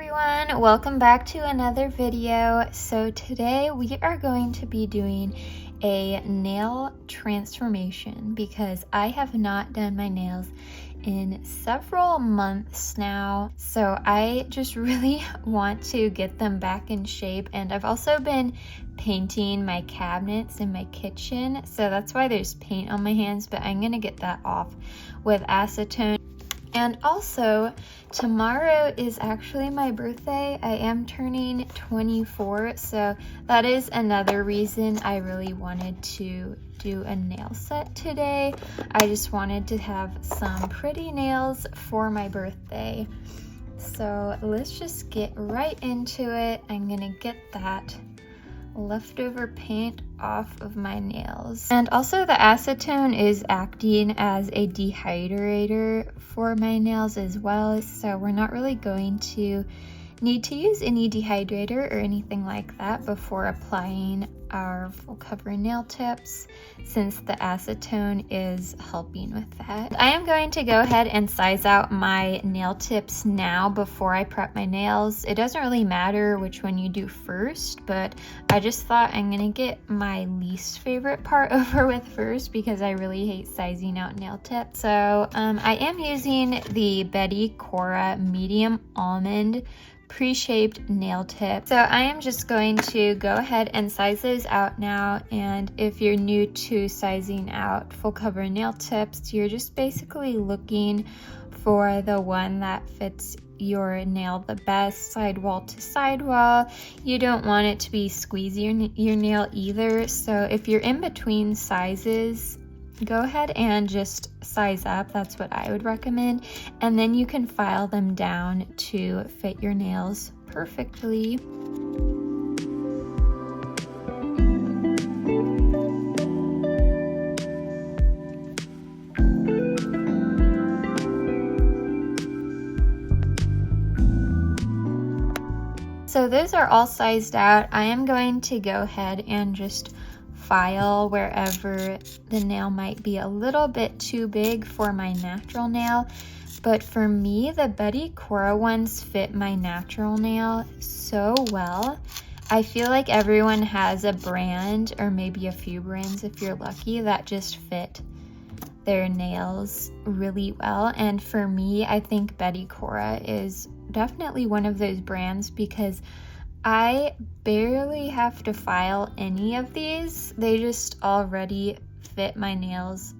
everyone, welcome back to another video. So today we are going to be doing a nail transformation because I have not done my nails in several months now, so I just really want to get them back in shape. And I've also been painting my cabinets in my kitchen, so that's why there's paint on my hands, but I'm gonna get that off with acetone. And also, tomorrow is actually my birthday. I am turning 24, so that is another reason I really wanted to do a nail set today. I just wanted to have some pretty nails for my birthday. So let's just get right into it. I'm gonna get that leftover paint off of my nails. And also the acetone is acting as a dehydrator for my nails as well, so we're not really going to need to use any dehydrator or anything like that before applying our full cover nail tips, since the acetone is helping with that. I am going to go ahead and size out my nail tips now before I prep my nails. It doesn't really matter which one you do first, but I just thought I'm gonna get my least favorite part over with first because I really hate sizing out nail tips. So I am using the Betty Cora medium almond pre-shaped nail tip. So I am just going to go ahead and size those out now. And if you're new to sizing out full cover nail tips, you're just basically looking for the one that fits your nail the best, sidewall to sidewall. You don't want it to be squeezy your nail either. So if you're in between sizes, go ahead and just size up. That's what I would recommend. And then you can file them down to fit your nails perfectly. So those are all sized out. I am going to go ahead and just file wherever the nail might be a little bit too big for my natural nail. But for me, the Betty Cora ones fit my natural nail so well. I feel like everyone has a brand, or maybe a few brands if you're lucky, that just fit their nails really well. And for me, I think Betty Cora is definitely one of those brands because I barely have to file any of these. They just already fit my nails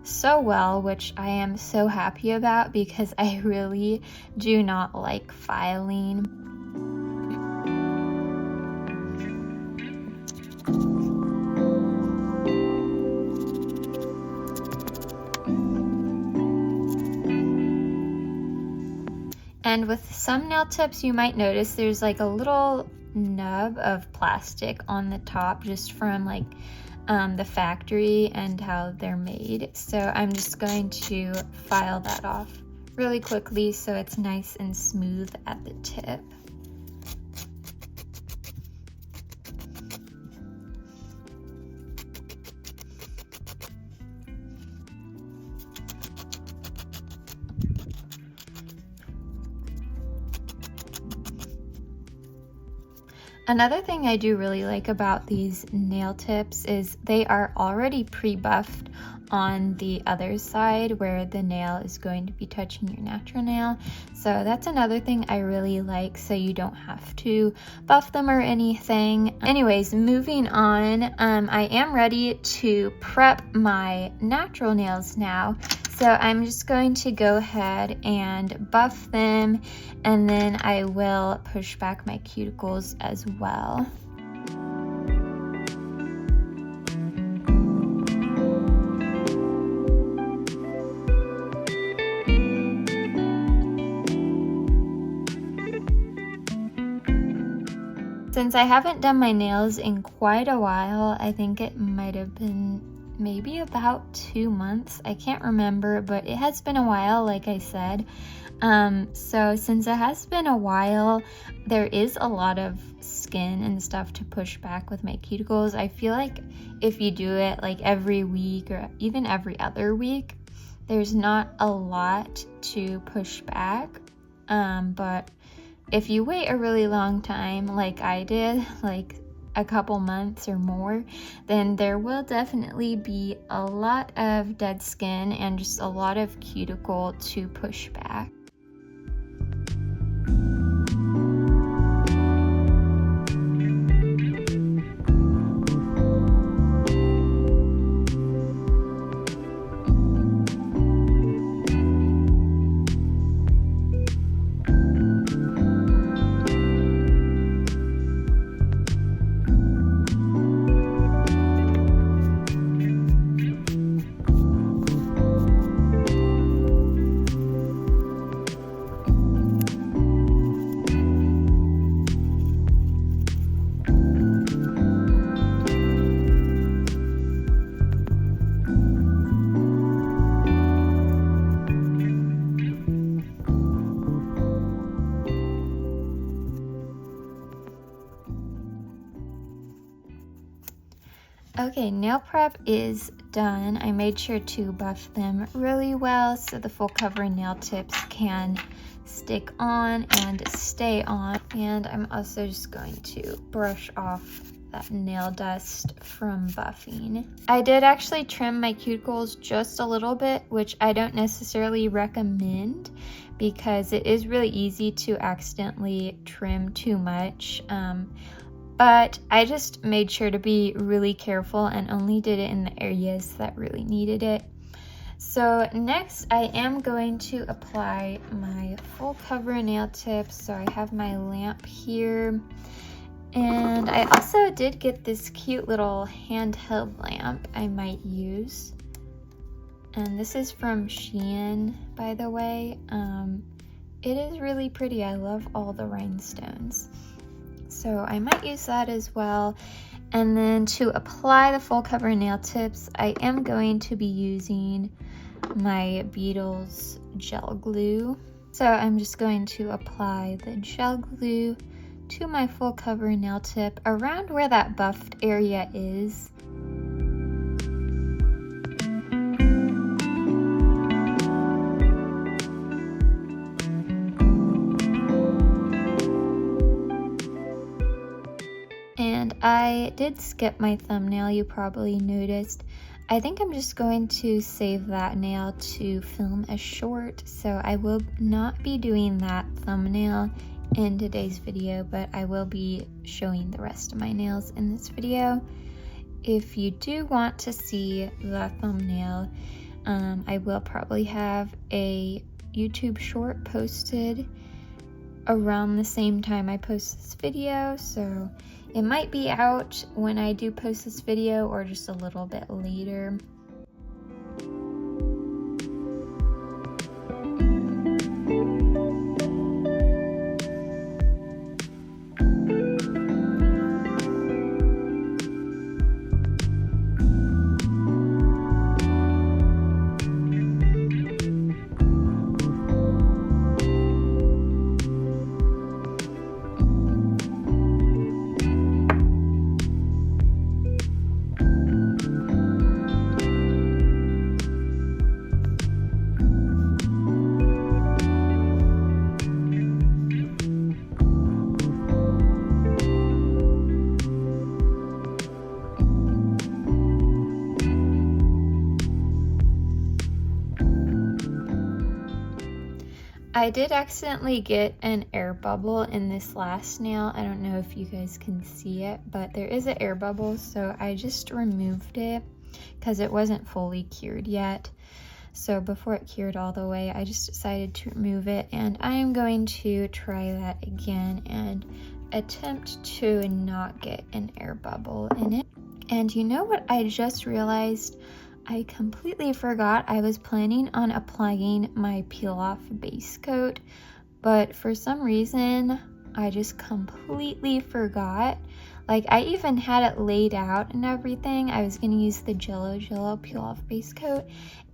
so well, which I am so happy about because I really do not like filing. And with some nail tips, you might notice there's like a little nub of plastic on the top just from like the factory and how they're made. So I'm just going to file that off really quickly so it's nice and smooth at the tip. Another thing I do really like about these nail tips is they are already pre-buffed on the other side where the nail is going to be touching your natural nail. So that's another thing I really like, so you don't have to buff them or anything. Anyways, moving on, I am ready to prep my natural nails now. So I'm just going to go ahead and buff them, and then I will push back my cuticles as well. Since I haven't done my nails in quite a while, I think it might have been maybe about 2 months. I can't remember, but it has been a while, like I said. So since it has been a while, there is a lot of skin and stuff to push back with my cuticles. I feel like if you do it like every week or even every other week, there's not a lot to push back. But if you wait a really long time, like I did, like a couple months or more, then there will definitely be a lot of dead skin and just a lot of cuticle to push back. Okay, nail prep is done. I made sure to buff them really well so the full cover nail tips can stick on and stay on. And I'm also just going to brush off that nail dust from buffing. I did actually trim my cuticles just a little bit, which I don't necessarily recommend because it is really easy to accidentally trim too much. But I just made sure to be really careful and only did it in the areas that really needed it. So next I am going to apply my full cover nail tips. So I have my lamp here. And I also did get this cute little handheld lamp I might use. And this is from Shein, by the way. It is really pretty. I love all the rhinestones. So I might use that as well. And then to apply the full cover nail tips, I am going to be using my Beetles gel glue. So I'm just going to apply the gel glue to my full cover nail tip around where that buffed area is. And I did skip my thumbnail, you probably noticed. I think I'm just going to save that nail to film a short, so I will not be doing that thumbnail in today's video, but I will be showing the rest of my nails in this video. If you do want to see the thumbnail, I will probably have a YouTube short posted around the same time I post this video, so it might be out when I do post this video or just a little bit later. I did accidentally get an air bubble in this last nail. I don't know if you guys can see it, but there is an air bubble, so I just removed it because it wasn't fully cured yet. So before it cured all the way, I just decided to remove it, and I am going to try that again and attempt to not get an air bubble in it. And you know what I just realized? I completely forgot I was planning on applying my peel-off base coat, but for some reason I just completely forgot. Like, I even had it laid out and everything. I was going to use the Jello peel-off base coat,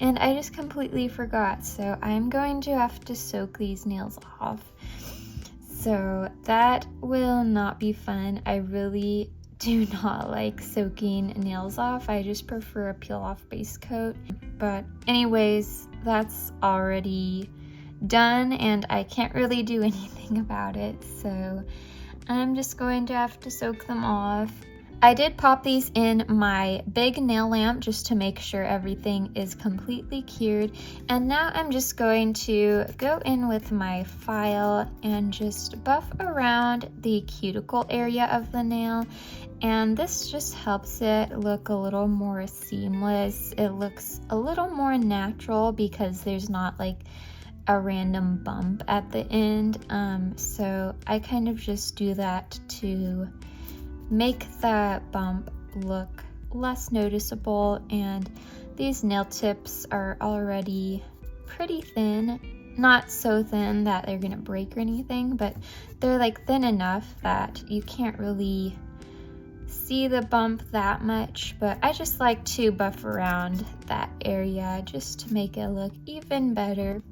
and I just completely forgot. So I'm going to have to soak these nails off. So that will not be fun. I really do not like soaking nails off. I just prefer a peel off base coat. But anyways, that's already done and I can't really do anything about it, so I'm just going to have to soak them off. I did pop these in my big nail lamp just to make sure everything is completely cured, and now I'm just going to go in with my file and just buff around the cuticle area of the nail, and this just helps it look a little more seamless. It looks a little more natural because there's not like a random bump at the end, so I kind of just do that to make that bump look less noticeable. And these nail tips are already pretty thin, not so thin that they're gonna break or anything, but they're like thin enough that you can't really see the bump that much. But I just like to buff around that area just to make it look even better.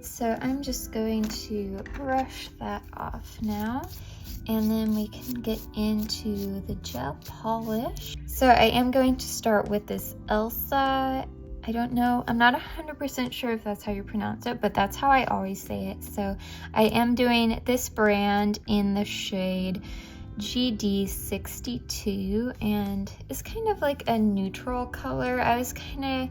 So I'm just going to brush that off now, and then we can get into the gel polish. So I am going to start with this Elsa. I don't know, I'm not 100% sure if that's how you pronounce it, but that's how I always say it. So I am doing this brand in the shade GD62, and it's kind of like a neutral color. I was kind of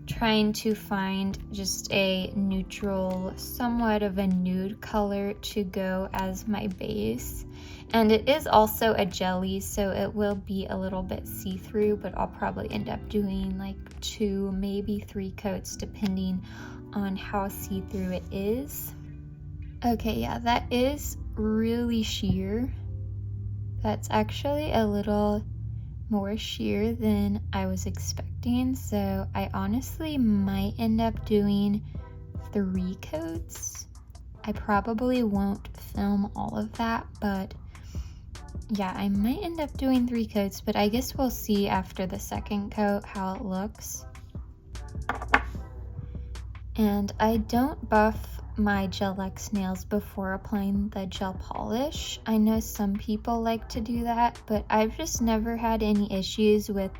trying to find just a neutral, somewhat of a nude color to go as my base. And it is also a jelly, so it will be a little bit see-through, but I'll probably end up doing like 2, maybe 3 coats depending on how see-through it is. Okay, yeah, that is really sheer. That's actually a little more sheer than I was expecting, so I honestly might end up doing 3 coats. I probably won't film all of that, but yeah, I might end up doing 3 coats, but I guess we'll see after the second coat how it looks. And I don't buff my Gel X nails before applying the gel polish. I know some people like to do that, but I've just never had any issues with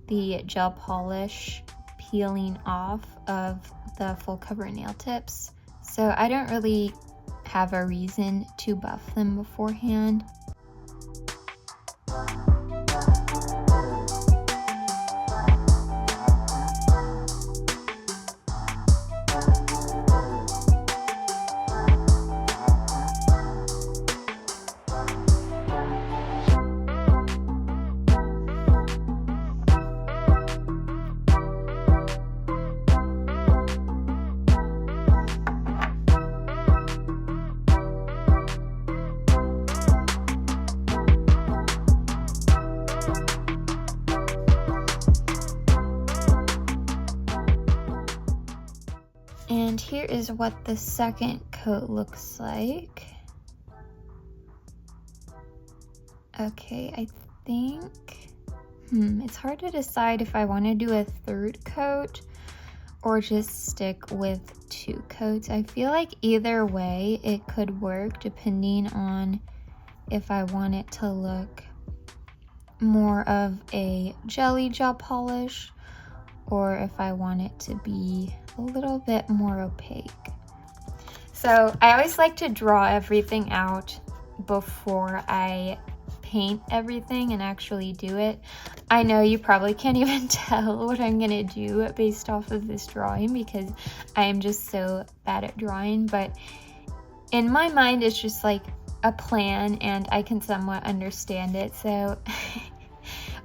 the gel polish peeling off of the full cover nail tips, so I don't really have a reason to buff them beforehand. And here is what the second coat looks like. Okay, I think, it's hard to decide if I want to do a 3rd coat or just stick with 2 coats. I feel like either way it could work depending on if I want it to look more of a jelly gel polish or if I want it to be a little bit more opaque. So I always like to draw everything out before I paint everything and actually do it. I know you probably can't even tell what I'm gonna do based off of this drawing because I am just so bad at drawing, but in my mind it's just like a plan and I can somewhat understand it. So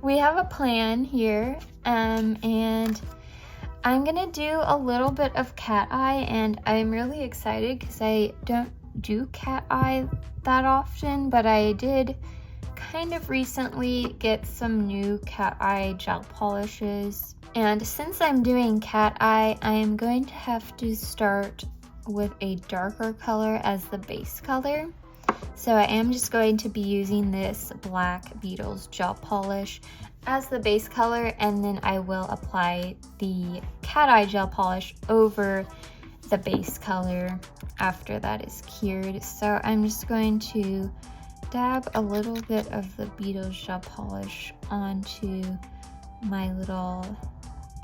we have a plan here, and I'm gonna do a little bit of cat eye, and I'm really excited because I don't do cat eye that often, but I did kind of recently get some new cat eye gel polishes. And since I'm doing cat eye, I am going to have to start with a darker color as the base color. So I am just going to be using this Black Beetles gel polish as the base color, and then I will apply the cat eye gel polish over the base color after that is cured. So I'm just going to dab a little bit of the Beetles gel polish onto my little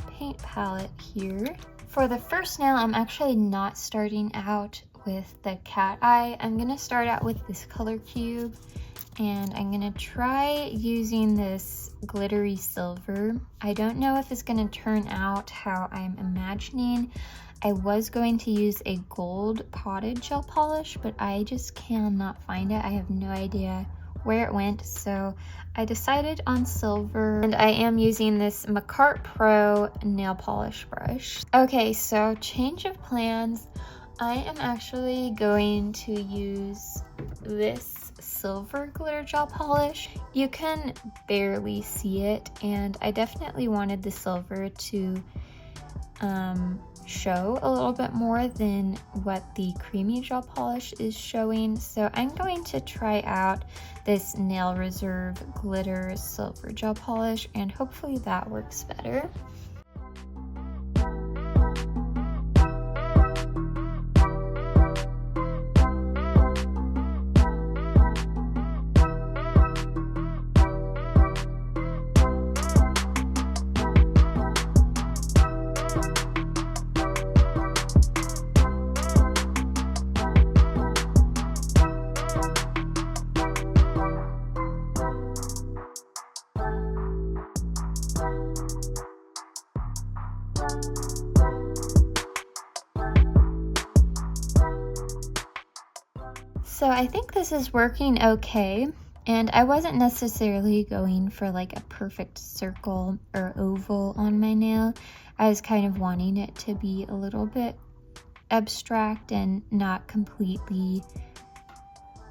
paint palette here. For the first nail, I'm actually not starting out with the cat eye. I'm gonna start out with this color cube, and I'm gonna try using this glittery silver. I don't know if it's gonna turn out how I'm imagining. I was going to use a gold potted gel polish, but I just cannot find it. I have no idea where it went, so I decided on silver, and I am using this Macart Pro nail polish brush. Okay, so change of plans. I am actually going to use this silver glitter gel polish. You can barely see it, and I definitely wanted the silver to show a little bit more than what the creamy gel polish is showing. So I'm going to try out this Nail Reserve glitter silver gel polish, and hopefully that works better. So I think this is working okay, and I wasn't necessarily going for like a perfect circle or oval on my nail. I was kind of wanting it to be a little bit abstract and not completely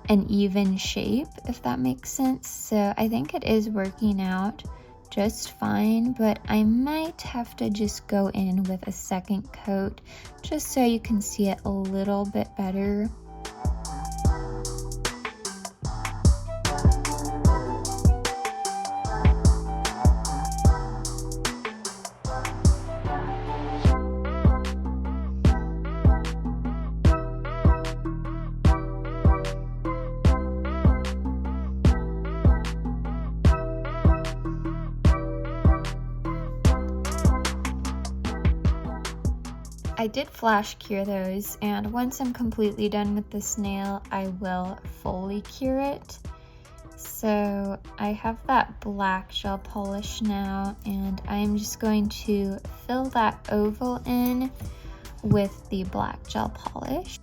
an even shape, if that makes sense. So I think it is working out just fine, but I might have to just go in with a second coat just so you can see it a little bit better. I did flash cure those, and once I'm completely done with this nail, I will fully cure it. So I have that black gel polish now, and I'm just going to fill that oval in with the black gel polish.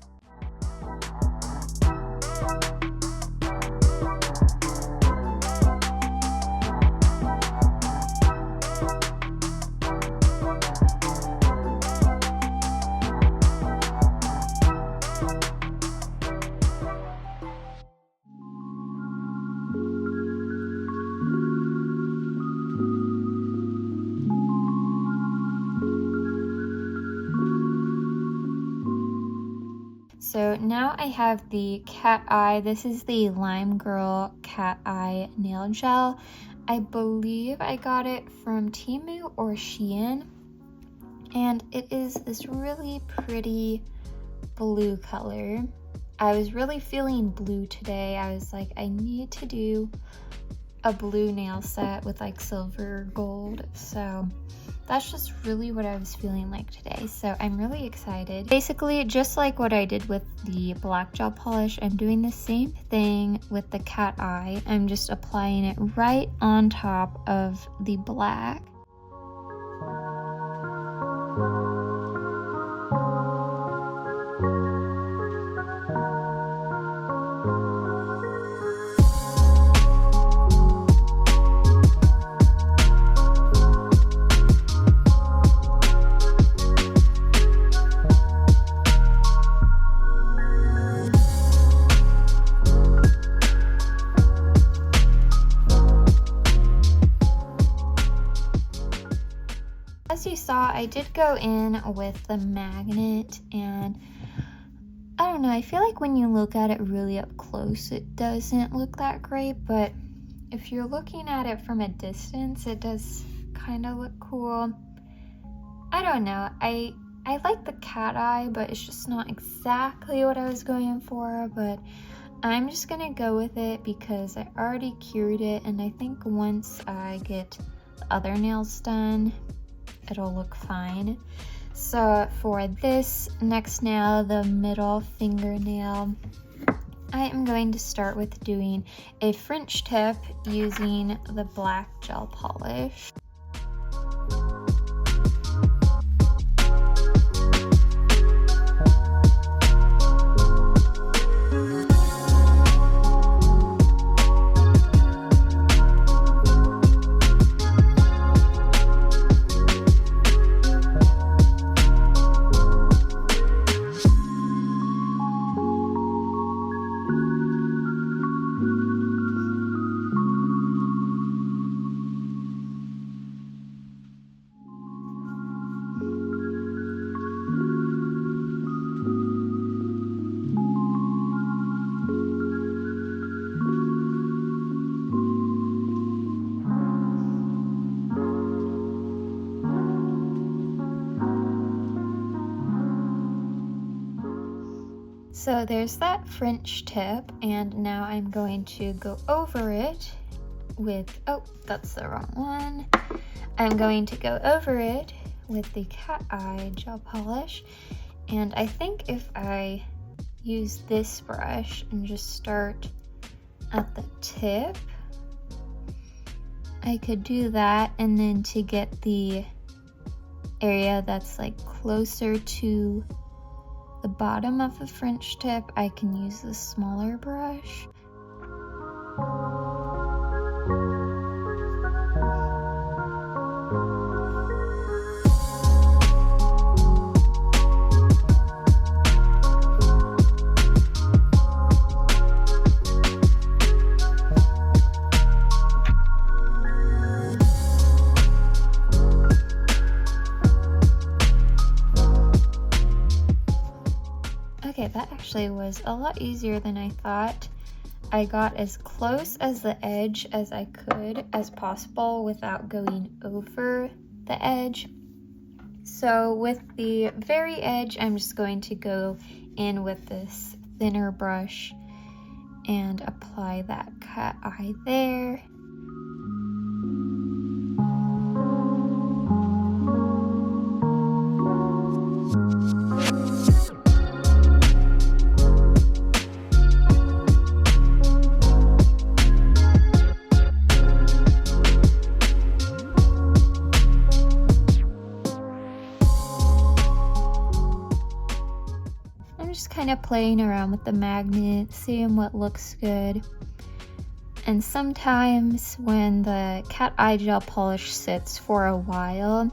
So now I have the cat eye. This is the Lime Girl cat eye nail gel. I believe I got it from Temu or Shein, and it is this really pretty blue color. I was really feeling blue today. I was like, I need to do a blue nail set with like silver gold, so that's just really what I was feeling like today. So I'm really excited. Basically, just like what I did with the black gel polish, I'm doing the same thing with the cat eye. I'm just applying it right on top of the black. As you saw, I did go in with the magnet, and I don't know, I feel like when you look at it really up close, it doesn't look that great, but if you're looking at it from a distance, it does kind of look cool. I don't know, I like the cat eye, but it's just not exactly what I was going for, but I'm just gonna go with it because I already cured it, and I think once I get the other nails done, it'll look fine. So for this next nail, the middle fingernail, I am going to start with doing a French tip using the black gel polish. So there's that French tip, and now I'm going to go over it with, oh, that's the wrong one. I'm going to go over it with the cat eye gel polish, and I think if I use this brush and just start at the tip, I could do that, and then to get the area that's like closer to the bottom of the French tip, I can use the smaller brush. Okay, that actually was a lot easier than I thought. I got as close as the edge as I could as possible without going over the edge. So with the very edge, I'm just going to go in with this thinner brush and apply that cat eye there. Just kind of playing around with the magnet, seeing what looks good. And sometimes when the cat eye gel polish sits for a while,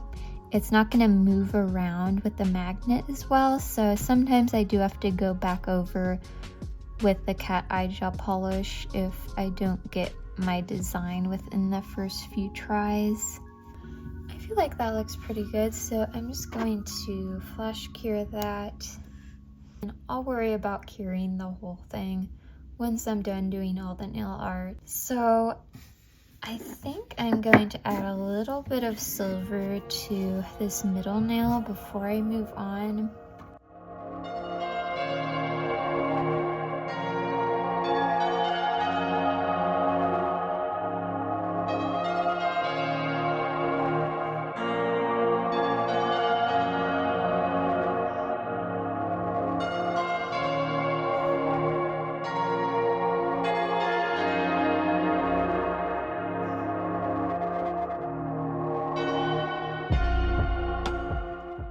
it's not going to move around with the magnet as well. So sometimes I do have to go back over with the cat eye gel polish if I don't get my design within the first few tries. I feel like that looks pretty good, so I'm just going to flash cure that. And I'll worry about curing the whole thing once I'm done doing all the nail art. So I think I'm going to add a little bit of silver to this middle nail before I move on.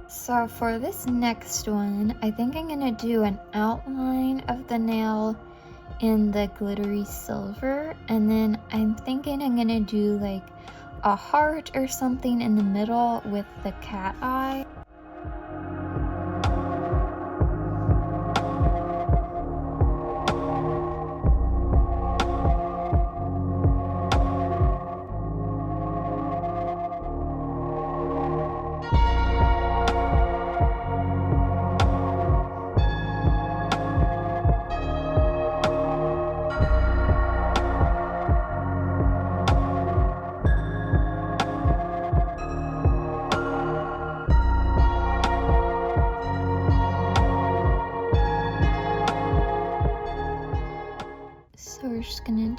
So for this next one, I think I'm gonna do an outline of the nail in the glittery silver, and then I'm thinking I'm gonna do like a heart or something in the middle with the cat eye.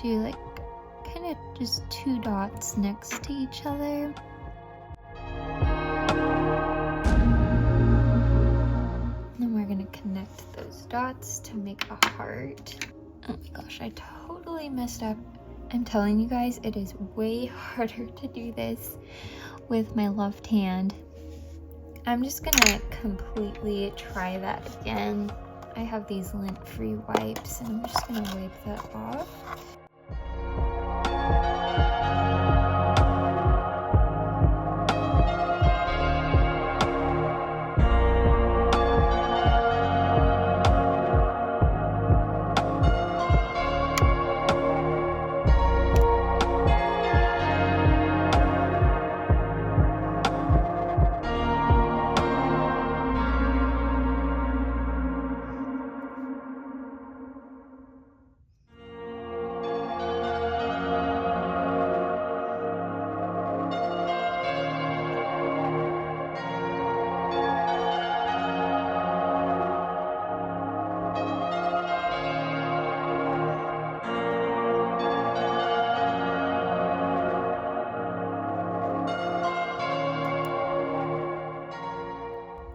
do like kind of just 2 dots next to each other. Then we're gonna connect those dots to make a heart. Oh my gosh, I totally messed up. I'm telling you guys, it is way harder to do this with my left hand. I'm just gonna completely try that again. I have these lint-free wipes and I'm just gonna wipe that off.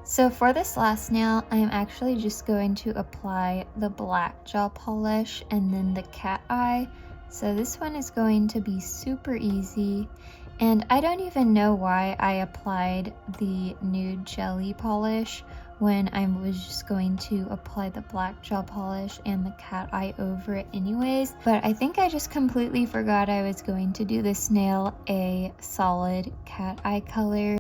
So for this last nail, I am actually just going to apply the black gel polish and then the cat eye. So this one is going to be super easy. And I don't even know why I applied the nude jelly polish when I was just going to apply the black gel polish and the cat eye over it anyways. But I think I just completely forgot I was going to do this nail a solid cat eye color.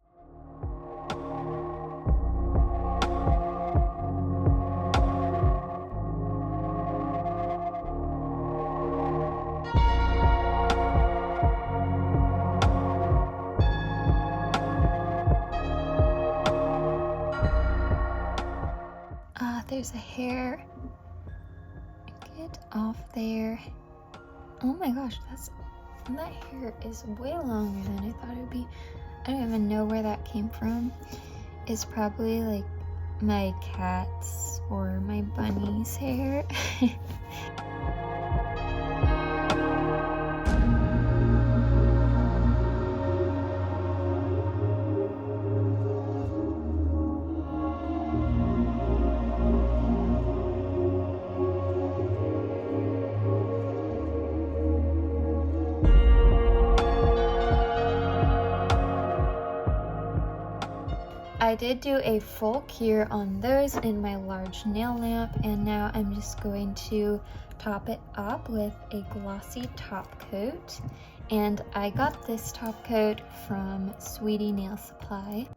There's a hair. Get off there. Oh my gosh, that hair is way longer than I thought it would be. I don't even know where that came from. It's probably like my cat's or my bunny's hair. I did do a full cure on those in my large nail lamp, and now I'm just going to top it up with a glossy top coat. And I got this top coat from Sweetie Nail Supply.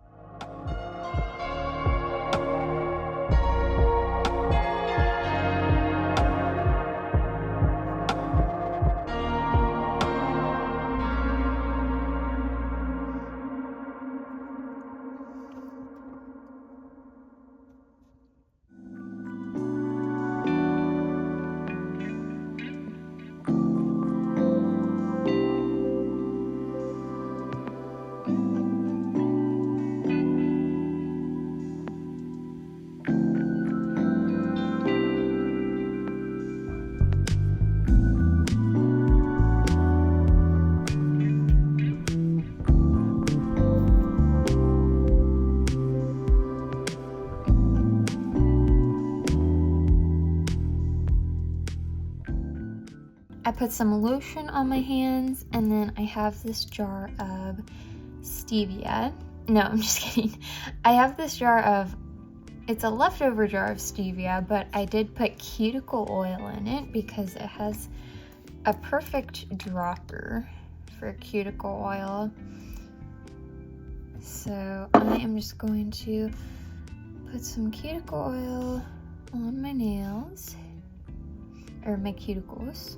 I put some lotion on my hands, and then I have this jar of stevia. No, I'm just kidding. I have this jar of, it's a leftover jar of stevia, but I did put cuticle oil in it because it has a perfect dropper for cuticle oil. So I am just going to put some cuticle oil on my nails, or my cuticles.